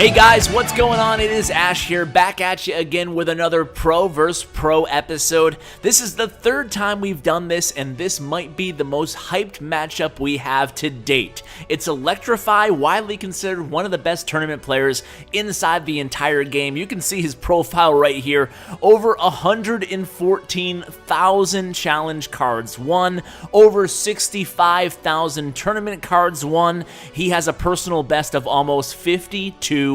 Hey guys, what's going on? It is Ash here, back at you again with another Pro vs. Pro episode. This is the third time we've done this, and this might be the most hyped matchup we have to date. It's Electr1fy, widely considered one of the best tournament players inside the entire game. You can see his profile right here. Over 114,000 challenge cards won, over 65,000 tournament cards won. He has a personal best of almost 5200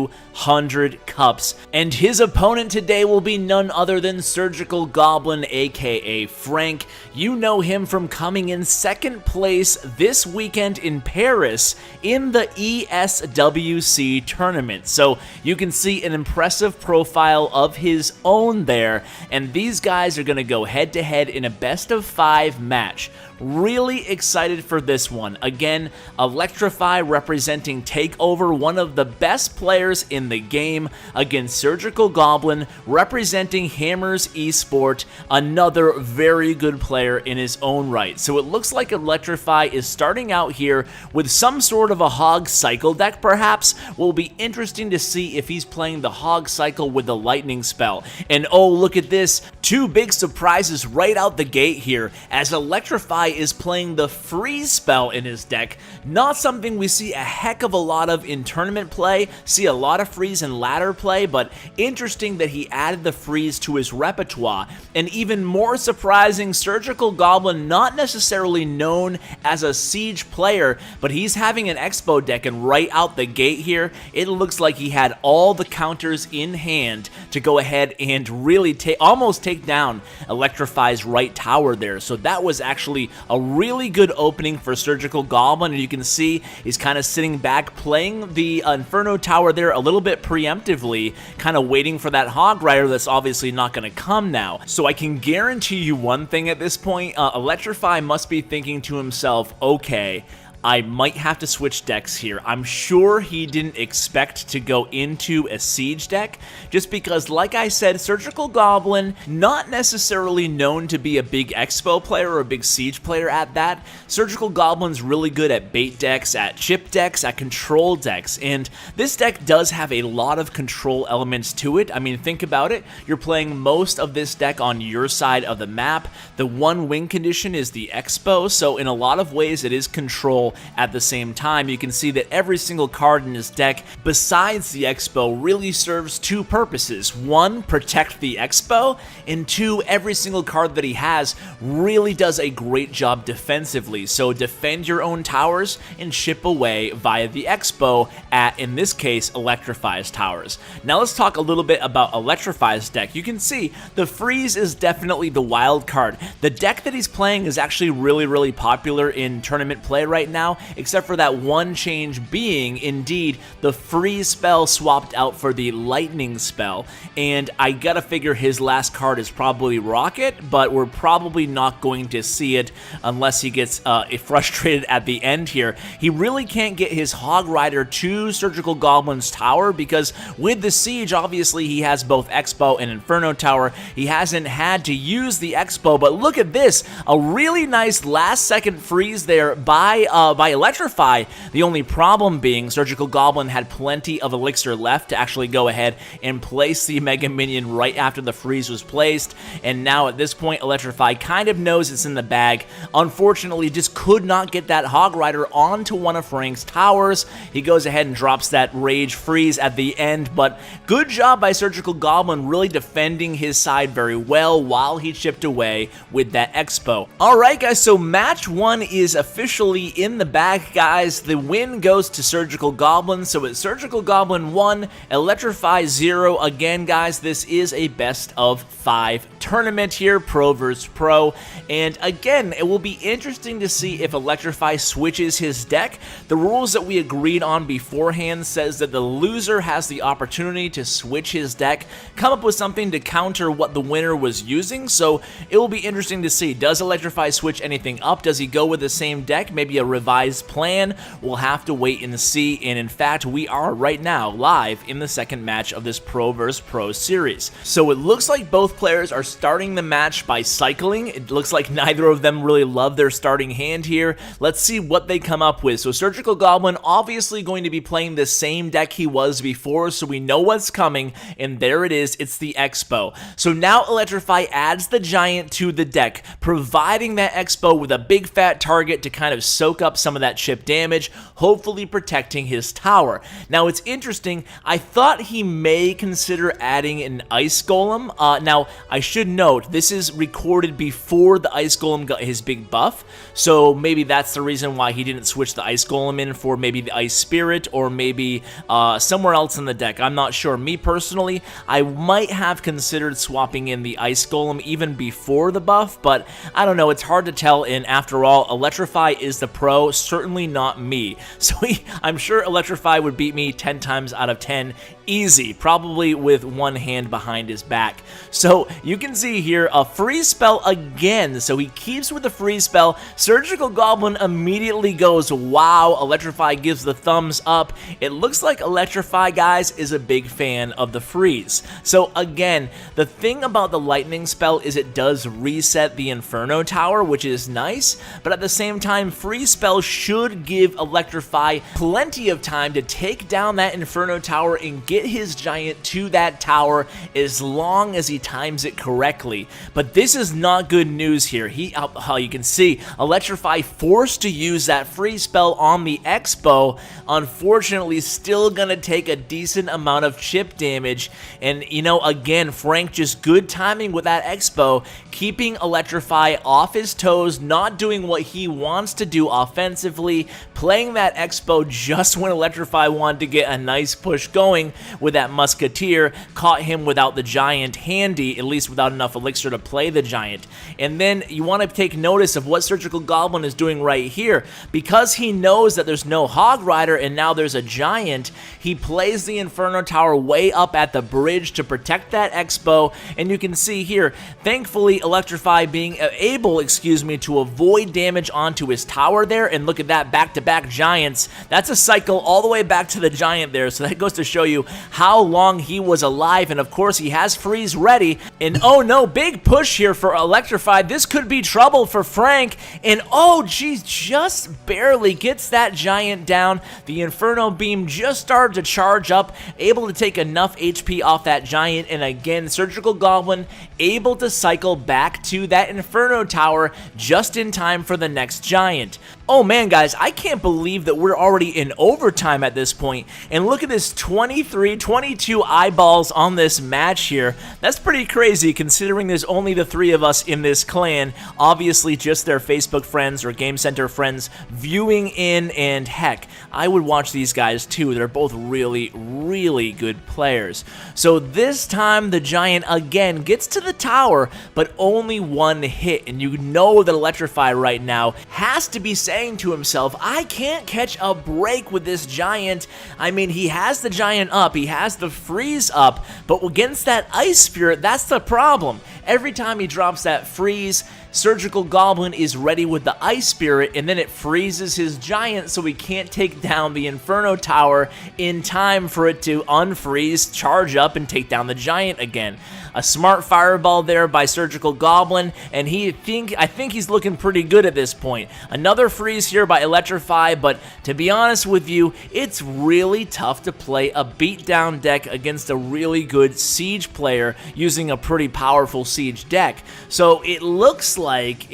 cups, and his opponent today will be none other than Surgical Goblin, aka Frank. You know him from coming in second place this weekend in Paris in the ESWC tournament, so you can see an impressive profile of his own there, and these guys are going to go head to head in a best of 5 match. Really excited for this one. Again, Electr1fy representing TakeOver, one of the best players in the game, against Surgical Goblin representing Hammers Esport, another very good player in his own right. So it looks like Electr1fy is starting out here with some sort of a Hog Cycle deck perhaps. Will be interesting to see if he's playing the Hog Cycle with the Lightning spell. And oh, look at this, 2 big surprises right out the gate here, as Electr1fy is playing the Freeze spell in his deck. Not something we see a heck of a lot of in tournament play, see a lot of Freeze in ladder play, but interesting that he added the Freeze to his repertoire. And even more surprising, Surgical Goblin, not necessarily known as a Siege player, but he's having an Expo deck, and right out the gate here, it looks like he had all the counters in hand to go ahead and really almost take down Electr1fy's right tower there. So that was actually a really good opening for Surgical Goblin, and you can see he's kind of sitting back playing the Inferno Tower there a little bit preemptively, kind of waiting for that Hog Rider that's obviously not going to come now. So I can guarantee you one thing at this point, Electr1fy must be thinking to himself, okay, I might have to switch decks here. I'm sure he didn't expect to go into a Siege deck, just because, like I said, Surgical Goblin, not necessarily known to be a big Expo player or a big Siege player at that. Surgical Goblin's really good at bait decks, at chip decks, at control decks, and this deck does have a lot of control elements to it. I mean, think about it. You're playing most of this deck on your side of the map. The one win condition is the Expo, so in a lot of ways it is control. At the same time, you can see that every single card in his deck, besides the Expo, really serves 2 purposes. 1, protect the Expo, and 2, every single card that he has really does a great job defensively. So defend your own towers and chip away via the Expo at, in this case, Electr1fy's towers. Now let's talk a little bit about Electr1fy's deck. You can see the Freeze is definitely the wild card. The deck that he's playing is actually really popular in tournament play right now, except for that one change being, indeed, the Freeze spell swapped out for the Lightning spell. And I gotta figure his last card is probably Rocket, but we're probably not going to see it unless he gets frustrated at the end here. He really can't get his Hog Rider to Surgical Goblin's tower, because with the Siege, obviously, he has both Expo and Inferno Tower. He hasn't had to use the Expo, but look at this, a really nice last-second Freeze there by Electr1fy. The only problem being Surgical Goblin had plenty of elixir left to actually go ahead and place the Mega Minion right after the Freeze was placed, and now at this point Electr1fy kind of knows it's in the bag. Unfortunately, just could not get that Hog Rider onto one of Frank's towers. He goes ahead and drops that Rage Freeze at the end, but good job by Surgical Goblin really defending his side very well while he chipped away with that Expo. Alright guys, so match 1 is officially in the bag, guys. The win goes to Surgical Goblin, so it's Surgical Goblin 1, Electr1fy 0. Again, guys, this is a best of 5 tournament here, Pro vs. Pro, and again, it will be interesting to see if Electr1fy switches his deck. The rules that we agreed on beforehand says that the loser has the opportunity to switch his deck, come up with something to counter what the winner was using, so it will be interesting to see. Does Electr1fy switch anything up? Does he go with the same deck, maybe a reverse devised plan? We'll have to wait and see, and in fact, we are right now live in the second match of this Pro vs. Pro series. So it looks like both players are starting the match by cycling. It looks like neither of them really love their starting hand here. Let's see what they come up with. So Surgical Goblin obviously going to be playing the same deck he was before, so we know what's coming, and there it is, it's the Expo. So now Electr1fy adds the Giant to the deck, providing that Expo with a big fat target to kind of soak up some of that chip damage, hopefully protecting his tower. Now it's interesting, I thought he may consider adding an Ice Golem. Now I should note, this is recorded before the Ice Golem got his big buff, so maybe that's the reason why he didn't switch the Ice Golem in for maybe the Ice Spirit or maybe somewhere else in the deck. I'm not sure. Me personally, I might have considered swapping in the Ice Golem even before the buff, but I don't know, it's hard to tell, and after all, Electr1fy is the pro, certainly not me. So I'm sure Electr1fy would beat me 10 times out of 10 easy, probably with one hand behind his back. So you can see here a freeze spell again, so he keeps with the freeze spell. Surgical Goblin immediately goes, wow. Electr1fy gives the thumbs up. It looks like Electr1fy, guys, is a big fan of the freeze. So again, the thing about the lightning spell is it does reset the Inferno Tower, which is nice, but at the same time, freeze spell should give Electr1fy plenty of time to take down that Inferno Tower and get his Giant to that tower as long as he times it correctly. But this is not good news here. How you can see, Electr1fy forced to use that freeze spell on the Expo, unfortunately still gonna take a decent amount of chip damage, and you know, again, Frank just good timing with that Expo, keeping Electr1fy off his toes, not doing what he wants to do offensively, playing that Expo just when Electr1fy wanted to get a nice push going with that Musketeer, caught him without the Giant handy, at least without enough elixir to play the Giant. And then you want to take notice of what Surgical Goblin is doing right here. Because he knows that there's no Hog Rider and now there's a Giant, he plays the Inferno Tower way up at the bridge to protect that Expo, and you can see here, thankfully Electr1fy being able, to avoid damage onto his tower there, and look at that, back-to-back Giants. That's a cycle all the way back to the Giant there, so that goes to show you how long he was alive, and of course he has freeze ready, and oh no, big push here for Electr1fy. This could be trouble for Frank, and oh geez, just barely gets that Giant down. The Inferno Beam just started to charge up, able to take enough HP off that Giant, and again, Surgical Goblin able to cycle back to that Inferno Tower just in time for the next Giant. Oh man, guys, I can't believe that we're already in overtime at this point, and look at this 22 eyeballs on this match here. That's pretty crazy considering there's only the 3 of us in this clan, obviously just their Facebook friends or Game Center friends viewing in, and heck, I would watch these guys too. They're both really, really good players. So this time the Giant again gets to the tower, but only one hit, and you know that Electr1fy right now has to be saying to himself, I can't catch a break with this Giant. I mean, he has the Giant up, he has the freeze up, but against that Ice Spirit, that's the problem. Every time he drops that freeze, Surgical Goblin is ready with the Ice Spirit, and then it freezes his Giant so he can't take down the Inferno Tower in time for it to unfreeze, charge up, and take down the Giant again. A smart fireball there by Surgical Goblin, and I think he's looking pretty good at this point. Another freeze here by Electr1fy, but to be honest with you, it's really tough to play a beatdown deck against a really good Siege player using a pretty powerful Siege deck. So it looks like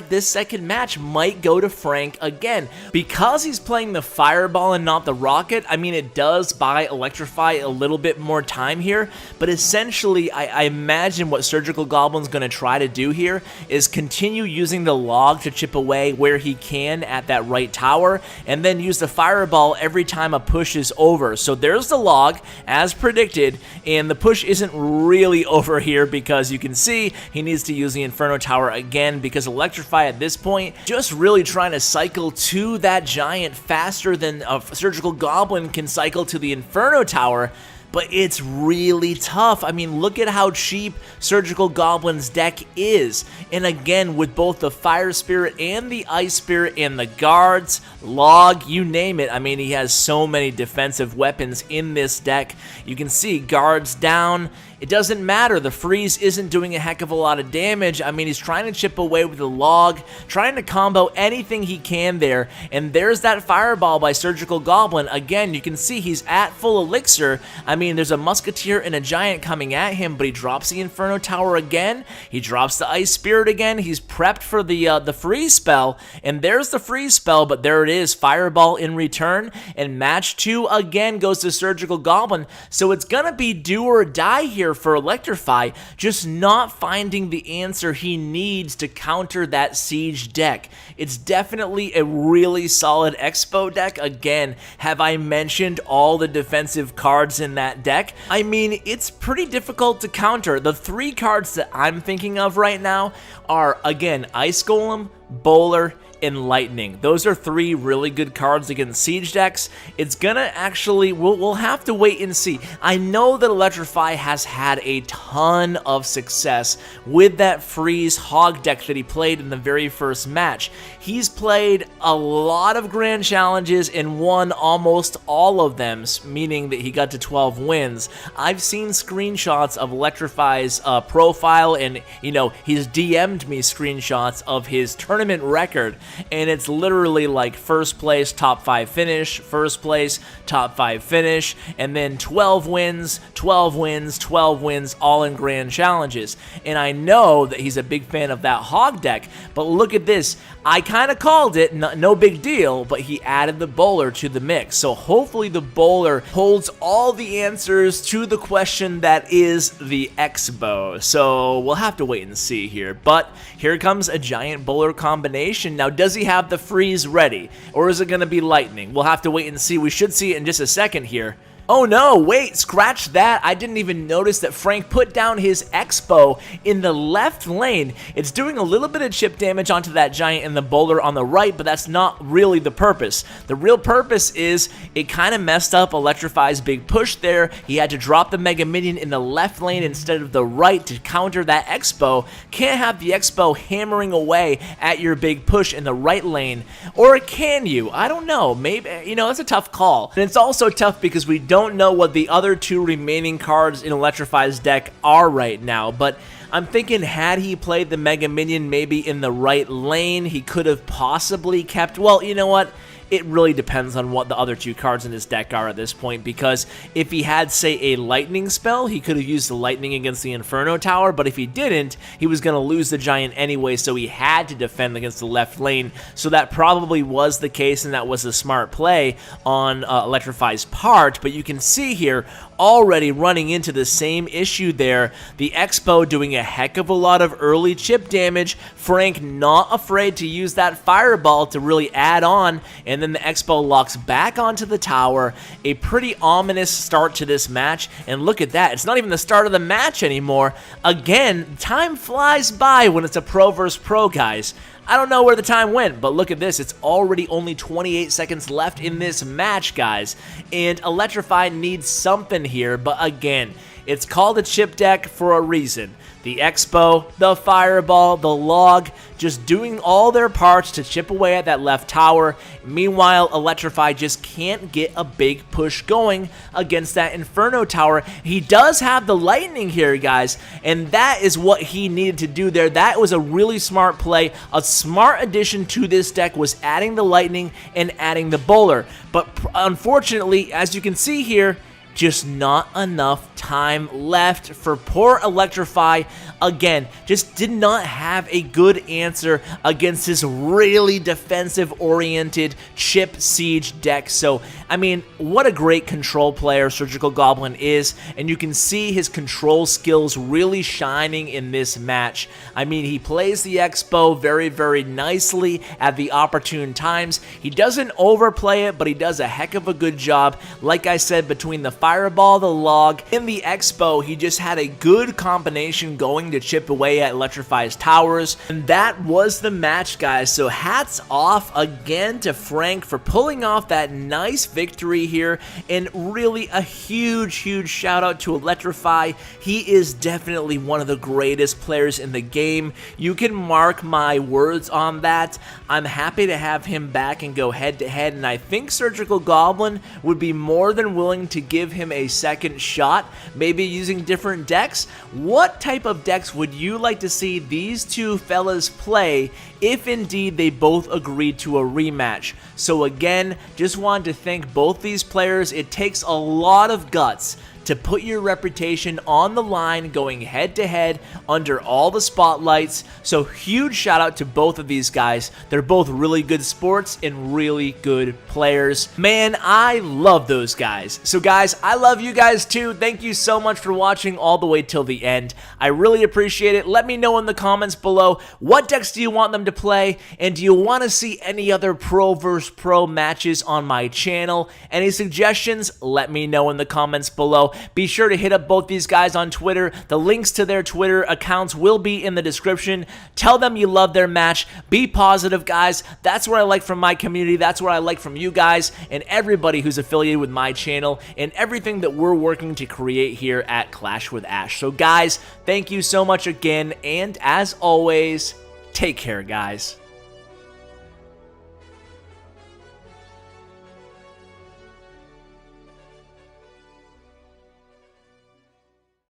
this second match might go to Frank again. Because he's playing the fireball and not the rocket, I mean, it does buy Electr1fy a little bit more time here, but essentially I imagine what Surgical Goblin's going to try to do here is continue using the log to chip away where he can at that right tower, and then use the fireball every time a push is over. So there's the log, as predicted, and the push isn't really over here because you can see he needs to use the Inferno Tower again, because Electr1fy at this point just really trying to cycle to that Giant faster than a Surgical Goblin can cycle to the Inferno Tower. but it's really tough. I mean, look at how cheap Surgical Goblin's deck is. And again, with both the Fire Spirit and the Ice Spirit and the guards, log, you name it. I mean, he has so many defensive weapons in this deck. You can see guards down. It doesn't matter. The freeze isn't doing a heck of a lot of damage. I mean, he's trying to chip away with the log, trying to combo anything he can there. And there's that fireball by Surgical Goblin. Again, you can see he's at full elixir. I mean, there's a musketeer and a giant coming at him, but he drops the Inferno Tower again. He drops the Ice Spirit again. He's prepped for the freeze spell, and there's the freeze spell, but there it is, fireball in return. And match 2 again goes to Surgical Goblin. So it's gonna be do or die here for Electr1fy, just not finding the answer he needs to counter that siege deck. It's definitely a really solid Expo deck. Again, have I mentioned all the defensive cards in that deck? I mean, it's pretty difficult to counter. The 3 cards that I'm thinking of right now are, again, Ice Golem, Bowler, and Lightning. Those are 3 really good cards against siege decks. It's gonna actually, we'll have to wait and see. I know that Electr1fy has had a ton of success with that freeze hog deck that he played in the very first match. He's played a lot of grand challenges and won almost all of them, meaning that he got to 12 wins. I've seen screenshots of Electr1fy's profile, and you know, he's DM'd me screenshots of his tournament record, and it's literally like first place, top 5 finish, first place, top 5 finish, and then 12 wins, 12 wins, 12 wins, all in grand challenges. And I know that he's a big fan of that hog deck, but look at this. I kind of called it, no big deal, but he added the bowler to the mix. So hopefully the bowler holds all the answers to the question that is the Expo. So we'll have to wait and see here. But here comes a giant bowler combination. Now, does he have the freeze ready? Or is it going to be lightning? We'll have to wait and see. We should see it in just a second here. Oh no, wait, scratch that. I didn't even notice that Frank put down his Expo in the left lane. It's doing a little bit of chip damage onto that giant and the bowler on the right, but that's not really the purpose. The real purpose is it kind of messed up Electr1fy's big push there. He had to drop the Mega Minion in the left lane instead of the right to counter that Expo. Can't have the Expo hammering away at your big push in the right lane. Or can you? I don't know. Maybe, you know, that's a tough call. And it's also tough because we don't know what the other 2 remaining cards in Electr1fy's deck are right now, but I'm thinking had he played the Mega Minion maybe in the right lane, he could have possibly kept, well, you know what? It really depends on what the other 2 cards in his deck are at this point, because if he had, say, a lightning spell, he could have used the lightning against the Inferno Tower, but if he didn't, he was going to lose the giant anyway, so he had to defend against the left lane. So that probably was the case, and that was a smart play on Electr1fy's part, but you can see here, already running into the same issue there. The Expo doing a heck of a lot of early chip damage. Frank not afraid to use that fireball to really add on, and then the Expo locks back onto the tower. A pretty ominous start to this match, and look at that. It's not even the start of the match anymore. Again, time flies by when it's a pro versus pro, guys. I don't know where the time went, but look at this. It's already only 28 seconds left in this match, guys. And Electr1fy needs something here, but again, it's called a chip deck for a reason. The Expo, the Fireball, the Log, just doing all their parts to chip away at that left tower. Meanwhile, Electr1fy just can't get a big push going against that Inferno Tower. He does have the Lightning here, guys, and that is what he needed to do there. That was a really smart play. A smart addition to this deck was adding the Lightning and adding the Bowler. But unfortunately, as you can see here, just not enough time left for poor Electr1fy. Again, just did not have a good answer against this really defensive-oriented chip siege deck. So, I mean, what a great control player Surgical Goblin is, and you can see his control skills really shining in this match. I mean, he plays the Expo very, very nicely at the opportune times. He doesn't overplay it, but he does a heck of a good job. Like I said, between the Fireball the Log. In the Expo, he just had a good combination going to chip away at Electr1fy's towers, and that was the match, guys. So hats off again to Frank for pulling off that nice victory here, and really a huge shout out to Electr1fy. He is definitely one of the greatest players in the game. You can mark my words on that. I'm happy to have him back and go head to head, and I think Surgical Goblin would be more than willing to give him a second shot, maybe using different decks. What type of decks would you like to see these two fellas play if indeed they both agreed to a rematch? So again, just wanted to thank both these players. It takes a lot of guts to put your reputation on the line going head to head under all the spotlights. So huge shout out to both of these guys. They're both really good sports and really good players. Man, I love those guys. So guys, I love you guys too. Thank you so much for watching all the way till the end. I really appreciate it. Let me know in the comments below, what decks do you want them to play, and do you want to see any other pro versus pro matches on my channel? Any suggestions? Let me know in the comments below. Be sure to hit up both these guys on Twitter. The links to their Twitter accounts will be in the description. Tell them you love their match. Be positive, guys. That's what I like from my community. That's what I like from you guys and everybody who's affiliated with my channel and everything that we're working to create here at Clash with Ash. So guys, thank you so much again, and as always, take care, guys.